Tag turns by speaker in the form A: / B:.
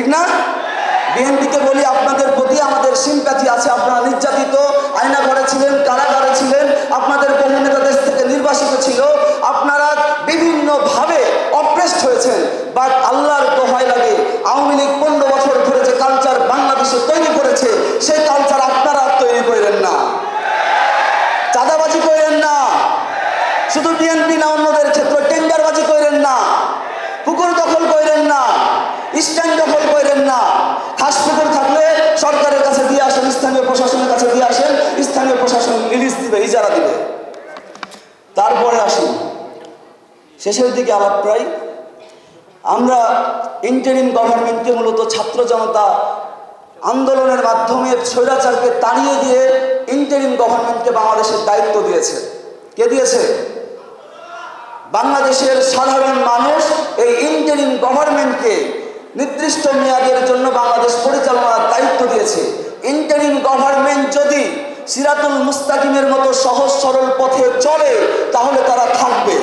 A: ঠিক না? বিএনপিকে বলি, আপনাদের প্রতি আমাদের সিম্প্যাথি আছে। আপনারা নির্যাতিত, আয়না ঘরে ছিলেন, কারাগারে ছিলেন, আপনাদের বহু নেতা দেশ থেকে নির্বাসিত ছিল, আপনারা বিভিন্নভাবে অপ্রেসড হয়েছেন। বাট আল্লাহর দোহাই লাগে, আওয়ামী লীগ 15 বছর ধরে যে কালচার বাংলাদেশে তৈরি করেছে, সেই কালচার আপনারা তৈরি করেন না। চাঁদাবাজি করেন না, শুধু বিএনপি না, অন্যদের ক্ষেত্রে টেন্ডারবাজি করেন না, পুকুর দখল করেন না, স্ট্যান্ড দখল করেন না। খাস পুকুর থাকলে সরকারের কাছে দিয়ে আসেন, স্থানীয় প্রশাসনের কাছে দিয়ে আসেন, স্থানীয় প্রশাসন লিজ দিবে, ইজারা দিবে। তারপরে আসুন শেষের দিকে আলাপ প্রায়। আমরা ইন্টারিম গভর্নমেন্টকে মূলত ছাত্র জনতা আন্দোলনের মাধ্যমে স্বৈরাচারকে তাড়িয়ে দিয়ে ইন্টারিম গভর্নমেন্টকে বাংলাদেশের দায়িত্ব দিয়েছে। কে দিয়েছে? বাংলাদেশের সাধারণ মানুষ এই ইন্টারিম গভর্নমেন্টকে নির্দিষ্ট মেয়াদের জন্য বাংলাদেশ পরিচালনার দায়িত্ব দিয়েছে। ইন্টারিম গভর্নমেন্ট যদি সিরাতুল মুস্তাকিমের মতো সহজ সরল পথে চলে, তাহলে তারা থাকবে।